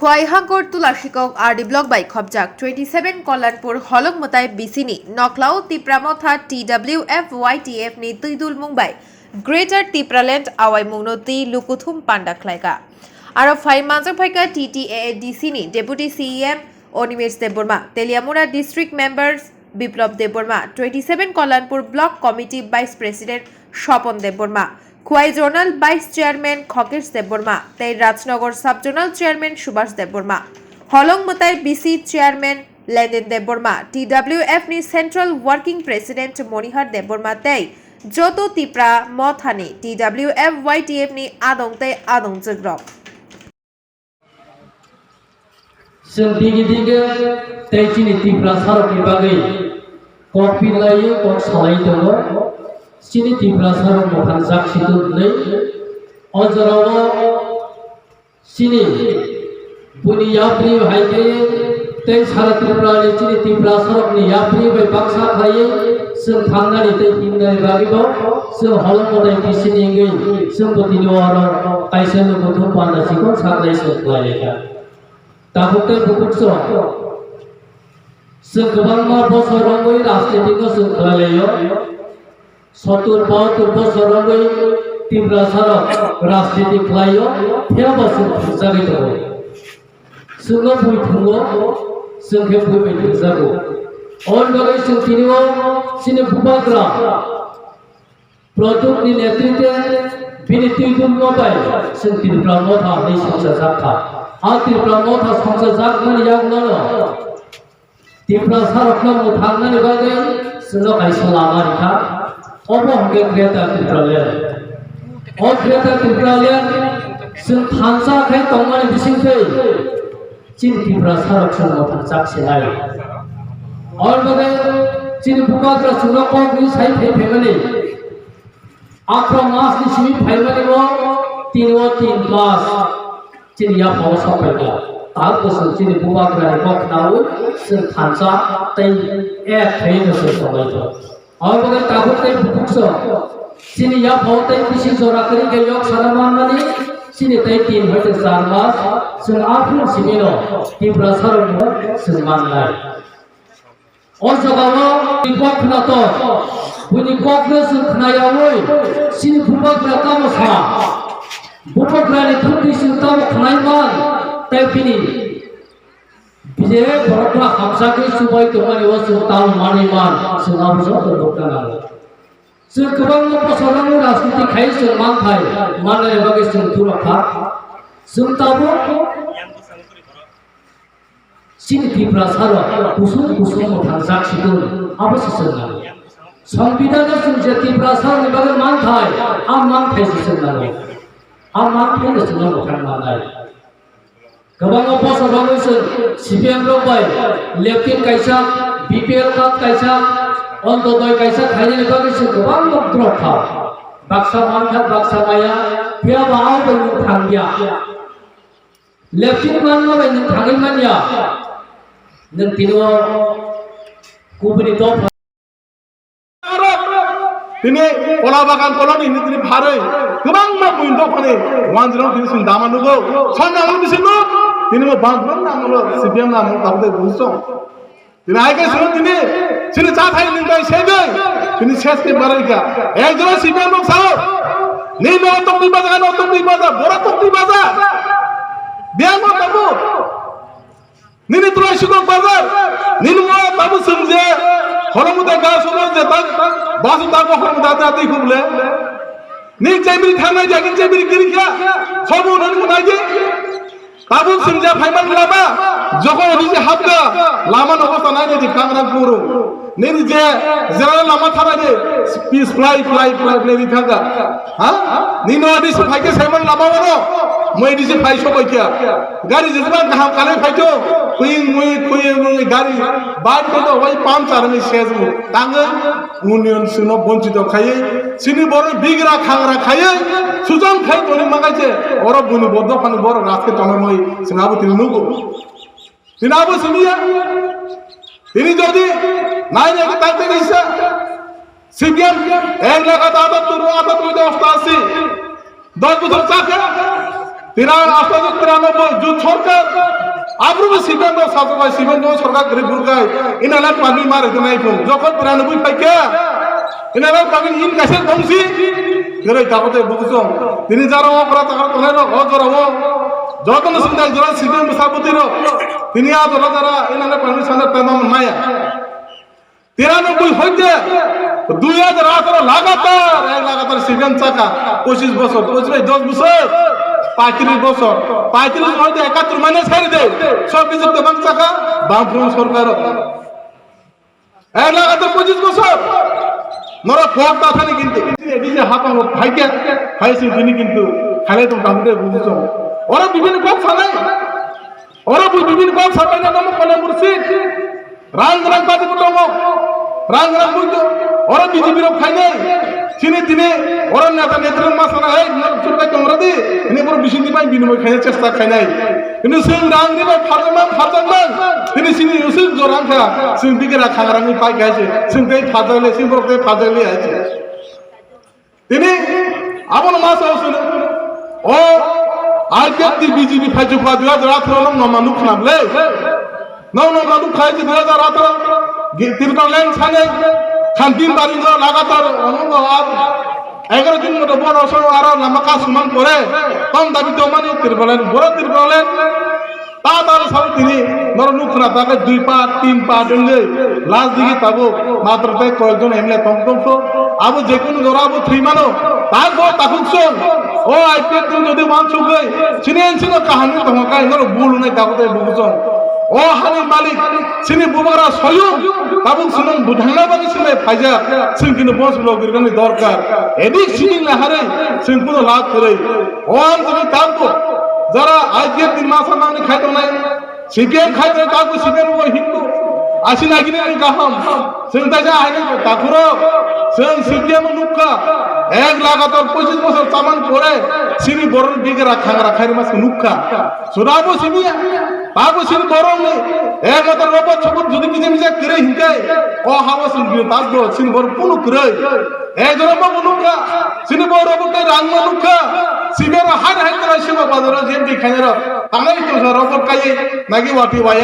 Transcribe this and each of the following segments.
খোয়াইহাঙ্গর তুলাশিকক RD block বাই খবজাক 27 কল্যাণপুর হলক মতাই বিসিনি নকলাও তিপ্রামথা TWF YTF ni তুইদুল মুম্বাই গ্রেটার তিপ্রাল্যান্ড আওয়াই মুংনতি লুকুথুম পান্ডা খ্লাইকা আরো ফাই মাজা ফাইকা TTAADC ni deputy CEM Animesh Debbarma Teliamura district members Biplab Debbarma 27 Kalyanpur block committee vice president Swapan Debbarma Khowai zonal vice chairman Khakesh Debbarma তেই Rajnagar sub zonal chairman Subhash Debbarma হলং মতাই BC chairman Lenden Debbarma TWF নি সেন্ট্রাল ওয়ার্কিং প্রেসিডেন্ট মনিহার দেববর্মা তেই যত তিপ্রা মথানি TWF YTF নি আদং তেই আদং জগ্রক Sendiri tejini tipra sarok ni bagai kopi layu kok salai dong sini tipra sarok mohan jak situ lei ojarawa sini puni yapri haike tei sara tipra le sini tipra sarok ni yapri bai baksa khai sing thangnani tei himnai bagai bo sing holong modai bisini ngai sing botini oro kaisa no bothom panda sikon saklai soklai leka তাহলে বুকুটসো সেগবাংমা বছরঙ্গই রাজনীতিক সঙ্গলায়ও 70-72 বছরঙ্গই তিব্রা সারক রাজনীতিক লায়ও ফেবসু জাগিত সুঙ্গ বুইথুঙ্গো সঙ্গে বুইবে জাগো অনগই সুতিনিও সিনে বুবাগ্রা প্রদুক নি নেতৃত্বে বিনীতি দুর্গবাই সঙ্গিত ব্রহ্মধা এই সংসার জাকা আতি ব্রহ্মধা সংসার জাগমান ইয়াগনানো তিব্রা সারকনা মুথাগনানি বাগে সুনো কাইসলা মারিখা অবহঙ্গে ক্রেতা তিব্রালেন ও ক্রেতা তিব্রালেন সুন থানসা খাই তংমানি বিসিংফে চিন তিব্রা সারক সুমথা জাকসিলাই और बगे चिन बुकाग्र सुनो कोगनि साइ फेमनि आक्रो मास नि सिमि फाइमनि वो 3 मास चिन या पाव सपेगा तार बसु चिन बुकाग्र बखनाउ सो खानसा तै ए थैन सो सबाइतो और बगे ताबु तै बुकुसो चिन या पाव तै बिसि जरा करि के yok सानामाननि चिन तै 3 हटे 4 मास सो आफु सिमिनो तिब्रा सारनो सो माननाय और जगावा निकोक ना तो बुनी कोक ने सुखनाया वोई सिन फुपक ना तामो सा फुपक ना ने थुकी सिन तामो खनाय मान तैपिनी बिजे बरकला हमसा के सुबाई तो माने वो सु ताम माने मान सुनाम सो तो डॉक्टर ना सु कबंग मो पसरंग राजनीति खाइ सु मान थाय माने बगे सु तुरखा सुनताबो sini tipra saro kusum mothang sidul abasisna সংবিধানের সুজে tipra saro ni bagai man thai am man thai sisna am man thai sisna mothang manai gabang opos bagai se CPM rok bai leptin kaisa BPL kat kaisa ontodoi kaisa khaini bagai se gabang lok drop tha baksa man khat baksa maya pia baau bai thang dia leptin man bai thangin man ya dan tino kubri top tini pola bagan koloni ini tini bharai gobang ma buin top pane wanjrong tini sun damanugo sonna mo disino tini mo bangpon namulo CPM namu tabde buso tini aike sun tini sini cha thai ningbai segai tini seske baraika ekjona CPM lok sao nei no tokni baza bora tokni baza biang mo tabu nini tulai sudok bazar nini mo tabu sumje holomuda ga sono je tak basu tak holomuda ati khumle ni chemiri thanai jagin chemiri kirikha sobu nani munai je tabu sumje phaiman lama joko oni je habda lama obostha nai je kangra puru nini je jera lama thara je peace fly nini thanga ha nini adi sphai ke saiman lama waro মই দিছে ফাইছো কইয়া গাড়ি যেবা গাম কালে ফাইতো কুই গাড়ি বাদ তো ওই পাঞ্চার আমি শেষ তাঙ্গে ইউনিয়ন সুনো বঞ্চিত খাইয়ে সিনি বড় বিগরা খাংরা খাইয়ে সুজন খাই তোনি মাগাইছে ওর বুনি বদ্ধ ফানি বড় রাতকে তমে মই সিনাবু তিনি নুগো সিনাবু শুনিয়া তিনি যদি নাই নাই তাইতে গইছে সিপিএম 1,78,82,88 10 বছর চাকে 93 जो सरकार সিবেন সাজবাই সিবেন সরকার গরিব বুরকাই ইনালা পানি মারে নাই ফোন যখন 93 পাইকা ইনালা পানি ইন কাছে দমসি গরে তাকতে বুঝছো তিনি যারা অপরাধ তার তোলের অজরাও যতন সিন্দাই যারা সিবেন সাবতির তিনি আজ যারা ইনালা পানি সানা তামাম মায়া 93 হইতে 2018 লাগাতার সিবেন চাকা 25 বছর 10 বছর 35 বছর 35 হইতে 71 মানে ছেড়ে দেয় সব কিছু তেমন চাকা বামফ্রন্ট সরকার লাগাতার 25 বছর নরা ফোক তাখানি কিন্তু এদিকে হাত ভাইকে খাইছে তিনি কিন্তু খালে তো কামতে বুঝছো ওরা বিভিন্ন পথ ছাড়াই ওরা বিভিন্ন পথ ছাড়াই না নাম কোনে মুর্শিদ রাং পাতি বটম রাং বুঝতো ওরা বিজেপির খাই নাই চিনি তিনি ওরা নেতা নেত্রীর মাসানা এই চুরকাই তোমরা দি ইনি বড় বেশি দিবাই বিনিময় খাইতে চেষ্টা খাই নাই কিন্তু সিং রাং দিবাই ফাজামান তিনি চিনি উসিল জোরাং খা সিং বিকেরা খাগরাঙ্গি পাই গাইছে সিং তাই ফাজালে সিং বড় তাই ফাজালে আছে তিনি আপন মাস আসলে ও আইকেতি বিজেপি ফাইজু পা 2018 নমানুক নামলে নমানুক খাইছে 2018 তিরকালেন ছানে খান্তিন বারিঙ্গ লাগাতার অনঙ্গ আর 11 দিন মতো বড় অসর আর লামাকা সুমান করে কম দাবি তো মানে বড় তিরকালেন তাড়াতাড়ি সব তিনি নরনুখনা তাকে 2 পা 3 পা ডঙ্গে লাশ দিকে তাবো মাত্র তাই কয়েকজন এমলে তমতমস আবু যে কোনো জরাবো 3 মানো তারপর তাকুকসন ও আইপিএল তুমি যদি মানছো গই চিনেন কাহিনী তোমাকাই নর ভুল নাই তাকতে বুঝছন ও হানি মালিক চিনি বুবারা সয়ুম তাবুক শুনুন বুঝাইনা বাকি সিনে ফাইজা সিন কিন্তু বস লগিরগানি দরকার এদিক চিনি লাহারে সিন কোনো লাভ করে ও তুমি তাকো যারা আজকে 3 মাস নামনি খাইতো নাই সিপিএম খাইতো তাকো সিপিএম ও হিন্দু আসি নাগিনে গাহাম সিন তাজা আইনে তাকুরো সিন সিপিএম নুকা এক লাগাতার 25 বছর চামান পরে সিনি বরণ বিগরা খাগরা খাইর মাস নুকা সুরাবো সিমিয়া বাবু সিন বরণ এক লাগাতার রবত ছবত যদি কিছু মিজা করে হিকাই ও হাওয়া সিন বিও তাকো সিন বর পুনু করে এক জনবা নুকা সিনি বর রবত রাংমা নুকা সিবের হাই হাই করে সিমা বাজার যেম দি খাইরা তাঙ্গাই তো রবত কাই নাকি ওয়াটি ওয়া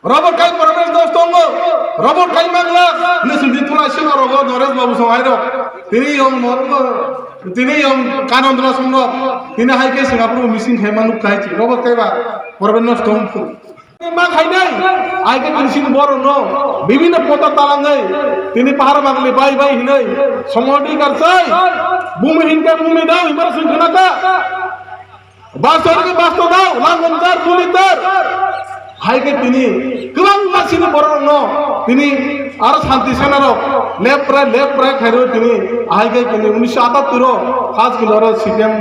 রবট কাই পরমেশ দোস্তঙ্গ রবট কাই মাগলা নিসুদি তুলা সিং রগ নরেশ বাবু সহায়র তিনি কানন্দরা সঙ্গ তিনি হাইকে সিঙ্গাপুর মিসিং খাইমানু খাইছি রবট কাইবা পরমেশ দোস্তঙ্গ মা খাই নাই আইকে তিনসিং বড় ন বিভিন্ন পতা তালাঙ্গাই তিনি পাহাড় মাগলি বাই হিনাই সমডি করছাই ভূমি হিনকা ভূমি দাও ইমার সিংখনাকা বাস্তরকে বাস্ত দাও লাঙ্গনদার ভূমিদার হাইকে তিনি গোबां মাসিনি বড় ন তিনি আর শান্তি সেনার লেফট রাইট খাইরো তিনি হাইকে তিনি 1978 5 কিলোর সিপিএম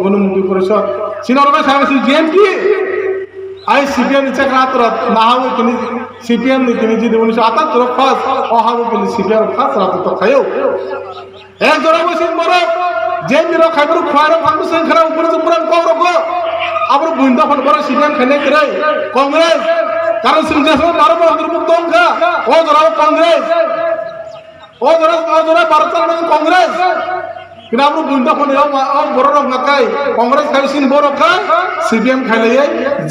গণমুক্তি পরিষদ সিনরবে সাংসি জিএমপি আই সিপিএম চাকরাতর নাহাও তিনি সিপিএম নি তিনি যদি 1978 ফাস অহাও তিনি সিপিএম ফাস রাত তো খায়ো এক জোড়া বসিন বড় জেমির খাইবর খোয়ার ফাঙ্গু সংখ্যা উপরে পুরান কওরব আবার বুইন্দা ফোন করে সিপিএম খানে করে কংগ্রেস কারণ সিংহাসন 12 অন্তর্ভুক্ত অংশা ও জোড়া কংগ্রেস ও জোড়া ভারত কংগ্রেস কিন্তু আমরা বুইন্দা ফোন বড় রং নাকাই কংগ্রেস খাইছিন বড় খাই সিপিএম খাইলে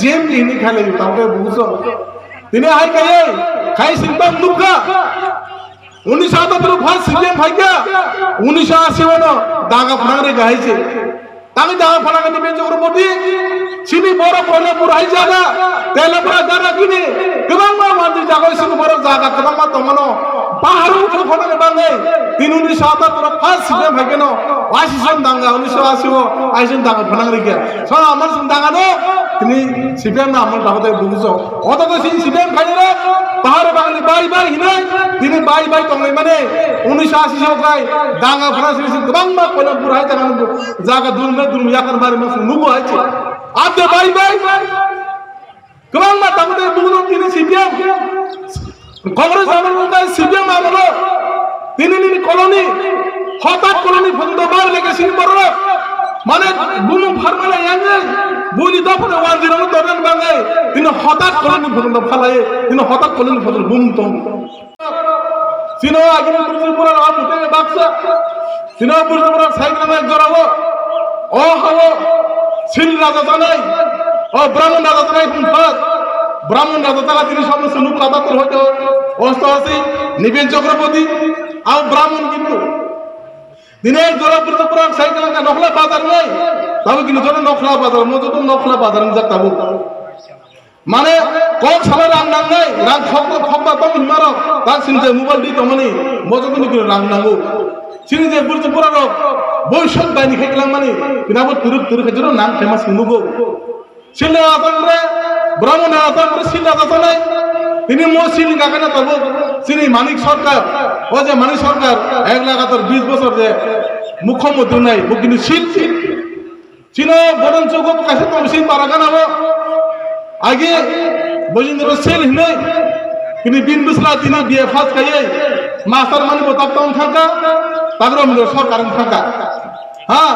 জেম ইনি খাইলে তাকে বুঝছো তিনি হাই খাইছিন তো দুঃখা 1978 ফার্স্ট সিপিএম ভাইকা 1980 দাঙ্গা ফাঙ্গরে গাইছে তামি দাঙ্গা ফাঙ্গা নিবে চক্রবর্তী সিনি বড় পড়লে পুরাই জায়গা তেলে পুরা জায়গা কিনে গোबां মাঝি জায়গা সিনি বড় জায়গা গোबां তমনো পাহাড় উঠে ফটালে বাঙ্গে 1978 ফার্স্ট সিপিএম ভাইকেন 80 জন দাঙ্গা 1980 আইজন দাঙ্গা ফাঙ্গরে গিয়া সব আমার সঙ্গে দাঙ্গা নো তিনি সিপিএম না আমার দাবতে বুঝছো অত সিপিএম খাইরে পাহাড়ে বাঙালি বাই হিনাই তিনি বাই তংলাই মানে 1980 সালে দাঙ্গা ফরা সিরিজ গোबां কইলা পুরাই জায়গা দুলমে ইয়াকার বারে মাস নুগো আইছে আতে বাই গোबां তামতে বুঝলো তিনি সিপিএম কংগ্রেস আমলে সিপিএম আমলে তিনি কলোনি হঠাৎ কলোনি ফন্দ বার লেগে সিনি বড় মানে বুমু ফার্মালে ইয়াঙ্গে বুনি দফনে 10 দরন বাঙ্গে তিনি হঠাৎ কলোনি ফন্দ ফালায়ে তিনি হঠাৎ কলোনি ফন্দ বুম তম সিনো আগিনে পুরো আর উঠে বাক্সা সিনো পুরো সাইকেল মে জড়াবো ও হাও সিল রাজা জানাই ও ব্রাহ্মণ রাজা তাই হুমফাত ব্রাহ্মণ রাজা তারা তিনি সমস্ত লোক কাতাতর হইতো অষ্টআশি নিবেন চক্রবর্তী আর ব্রাহ্মণ কিন্তু দিনের জোড়াপুর পুরান সাইকেল নখলা বাজার নেই তবে কিন্তু জন্য নখলা বাজার মতো নখলা বাজার যাবো মানে কোন সালে রাং নাং নাই রাং খকবা তো মারো তার সিনজে মোবাইল দিত মানে মজা কিন্তু রাং নাঙ্গো সিনজে বুঝতে পুরা রক বৈশাখ বাইনি খেকলাম মানে কিনাবো তুরুক খেজুর নাম ফেমাস নুগো সিলে আতরে ব্রাহ্মণ আতরে সিলে আতরে তিনি মসিল গাগানা তব সিনি মানিক সরকার ও যে মানিক সরকার 1,20 বছর যে মুখ্যমন্ত্রী নাই ও কিন্তু সিল সিনো বরণ চৌক কাছে তো সিন পারাগানাবো আগে বজিন্দ্র সেল হিনে কিন্তু বিন বিসলা তিনি বিয়ে ফাস খাইয়ে মাস্টার মানে বতাব তম থাকা তাগর মিল সরকার থাকা হ্যাঁ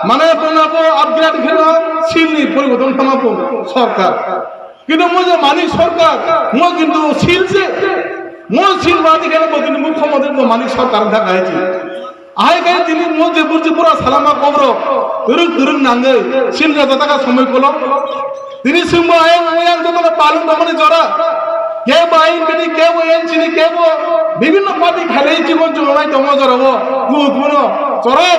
মানে বনাবো আপগ্রেড খেলো সিলনি পরিবর্তন থামাবো সরকার কিন্তু মো যে মানিক সরকার মো কিন্তু সিলছে মো সিল বাদি কেন বদিন মুখ্যমন্ত্রী তো মানিক সরকার থাকা হয়েছে আয় গায়ে তিনি মো যে বুঝি পুরা সালামা কবর তুরুক নাঙ্গে সিল রাজা টাকা সময় কলো তিনি সিংহ আয় ওয়াং তো মানে পালন মানে জরা কে বাইন বিনি কে ওয়েন চিনি কে বো বিভিন্ন পার্টি খেলে জীবন জমাই তম জরাবো কোনো জরা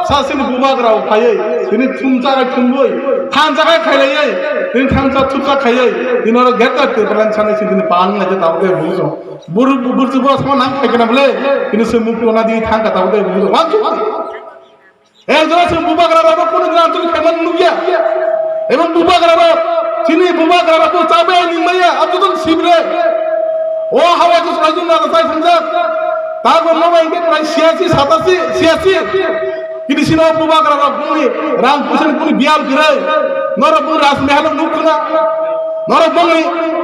সাসিন বুবাগরাও খাইয়ে তিনি থুমচাগায় থুমবই থান জায়গায় খাইলাইয়ে তিনি থামচা থুপচা খাইয়ে তিনি ওরা গেতাতে প্রাণ ছানাইছি তিনি পান না যে তাবতে বুঝো বুড়ু বুড়ু বস মা নাম খাইকে না বলে তিনি সে মুখ ওনা দিয়ে থাকা তাবতে বুঝো ওয়াঞ্চু এই জরা সে বুবাগরাও কোনো দিন আন্তরিক খেমান নুকিয়া এবং বুবাগরাও চিনি বুবাগরাও তো চাবে নিমাইয়া আতুন শিবরে ও হাওয়া তো রাজুন না তাই সমঝা তারপর নবাই কে প্রায় 86 কিন্তু সিনো বুবাগরাও পুনি রামকৃষ্ণ পুনি বিয়াল করে নরপুর রাজমহল নুকনা নরবঙ্গি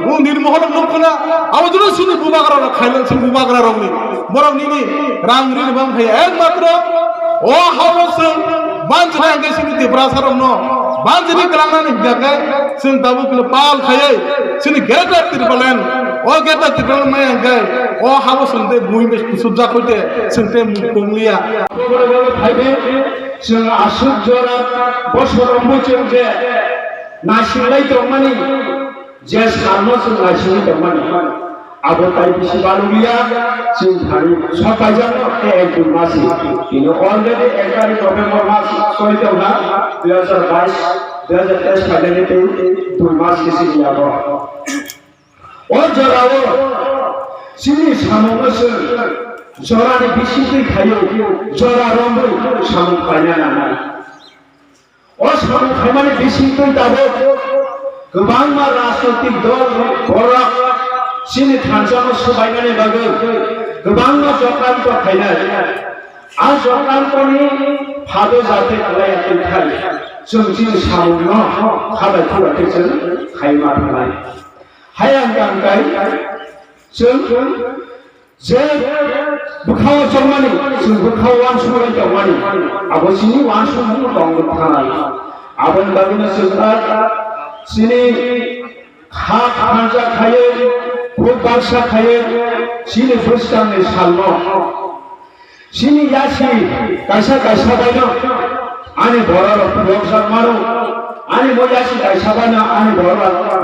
ও নির্মহল নুকনা আওজুন সিনি বুবাগরাও খাইলেন সিনি বুবাগরাও নি বরং নিনি রাম রিন বাম খাই একমাত্র ও হাওয়া সে বাঞ্ছনা কে সিনি দেবরাসারম ন বাঞ্ছনি গ্রামানি জায়গা সিন তাবু কে পাল খাইয়ে সিনি গেটা তিরপলেন ও গেটা তিরপলেন মাই গায় ও হাওয়া সনতে বুই মে সুজা কইতে সিনতে মুকলিয়া ভাইবে जों आसुर जरा बोसोराव जों जे नासिंलाय दंमानि जे सारनो जों नासिंलाय दंमानि आबो ताइ बिसि बालुलिया जों थारि सबायजों एक मासि बिनो अलरेडी 11 नभेम्बर मास सयदौना 2022 फाइनाली 2 मास किसि आबो ओ जराव सिनि सामोसो जरानि बिसिखै खायो जरा रंबै सामु खायना नानाय अ सामु खायमाने बिसिखै दाबो गोबां मा राजनैतिक दल बरक सिनि थानसानो सबायनानै बागै गोबां मा जकान्त खायनाय आ जकान्तनि फादो जाते खालायाखै खाय जों सिनि सामु न खाबाय खाबाय जों खायमा खालाय हायां गांगाय जों जे बुखाव जमानि जों बुखाव वानसुराय जमानि आबसिनि वानसुनि दंग थानाय आबन बागिना जोंहा सिनि खा खानजा खायो खूब बासा खायो सिनि फुस्तांनि सालनो सिनि यासि कायसा बायनो आनि बरर व्यवसाय मारो आनि मोयासि कायसा बायनो आनि बरर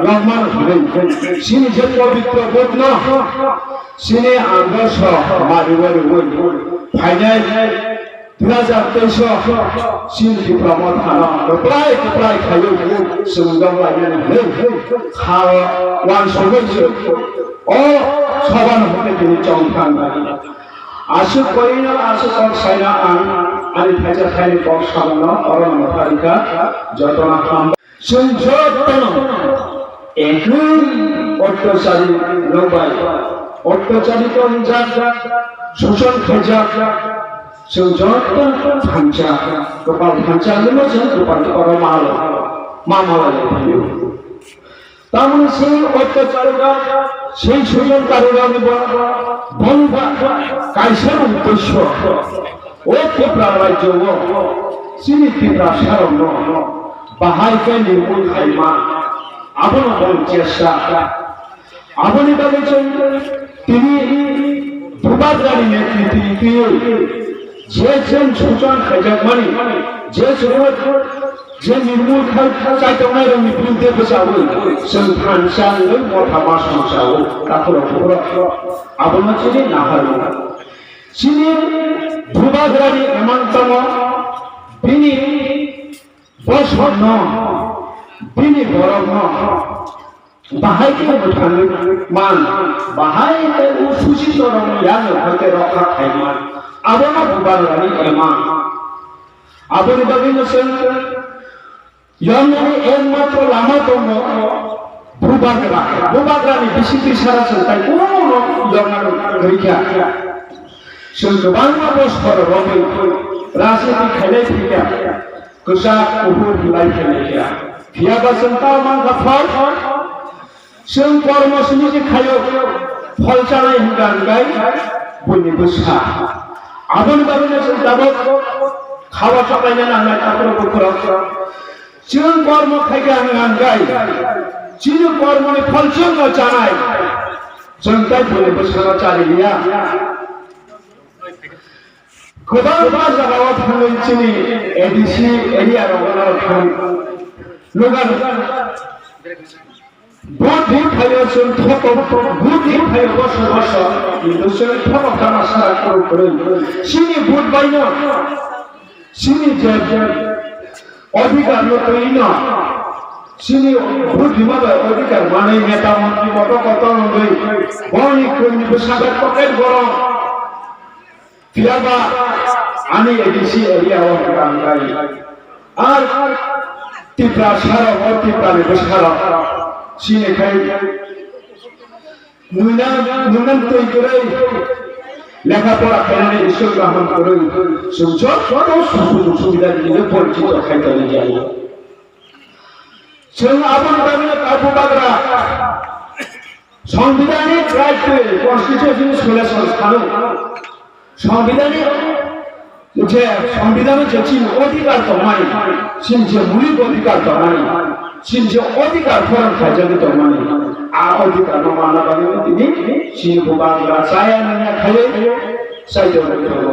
लंमानो होनै सिनि जे पवित्र बोधनो सिने आंगस मारिवारि वइ फाइनाल 2023 सिन दिप्ल'मा थाना प्राय खायो सोंदाव लायनानै खा वान सबै अ सबान होते दिनै चौथान आसु कइना आसु साइना आनि थाइजा थाइनि बक सामना अरन मथारिका जतना खाम जों जतन एकुन अत्याचारी नबाय অত্যাচারিত শোষণ খাইজা जों जतन फांचा गोपाल फांचा लोगो जों गोपाल करा मामालाय फैयो तामने से अत्याचारगा সেই শোষণকারীরা বলবা কাইসের উদ্দেশ্য ও ত্রিপুরা রাজ্য চিনি ত্রিপুরা সারণ্য বাহাইকে নির্মূল খাইমা আবন চেষ্টা আবনি বলেছেন তিনি ভূবাজারি নেতৃত্বে যে শোষণ খাইজাক মানে যে जे निर्मूल खायदोंनाय रंनि बिरुद्धे बोसावो जों थानसाङै मथामा संसावो काखुराखुरा आबोनथिनि नाहारो सिनि भुबाग्रानि एमानतम बिनि बसन्न बिनि बरम बाहायके बोथाङै मान बाहायके उसुजित रं यानो हते रखा खायमान आबोना भुबाग्रानि एमान आबोनि बागैनो जों यांगनि एकमात्र लामा दङ भुबाग्रानि बिसिपि सारा सोंथाय कोनो यांगानो गैया जों गोबां बोसोर रबै राजनीति खायनाय फैया गोजा गुफुर बिलाइ खायनाया फियाबा जों मा गाफार जों कर्मसुनि जे खायो फल जानाय होनगानगाय बयनिबो सा आबोनि बागैनो जों दाबो खावा साप्लायनो नांनाय काखुराखुरा जों कर्म खायगानगाय जिनु कर्मनि फलजों जानाय जों दाय बयनिबो साना चालिया गोबां जायगायाव थाङो जोंनि एडिसि एरिया रगानाव थाङो लोगो बुद्धि खायो जों थप बुद्धि खायो बोसोर जों थप खाना सारा करो सिनि बुध बायनो सिनि जे अधिकार नतैनो सिनि बुद्धि माबा अधिकार माने नेता मंत्री कत नङै बनि कोनि बेसाद पकेट गरम फियाबा आनि एडिसि एरिया रगानाय आर तिप्रा सारा तिप्रानि बेसाद सिनि खाय नुनान तैगरै लेखापड़ा खायनानै इसोर गाहाम करै जों सब सुबिदा दिनो परिचित खायनानै जायो जों आबोन बागैनो काखुराग्रा संविधानिक राइट कन्स्टिट्यूशन सोलेसन थानो संविधान जे अधिकार दंमानि सिनसे मुलिक अधिकार दंमानि सिनसे अधिकार फोरां खायजानि दंमानि आ अधिकार माना बागैनो दिनै सिन भुबाग्रा जाया नङा खायो जायजों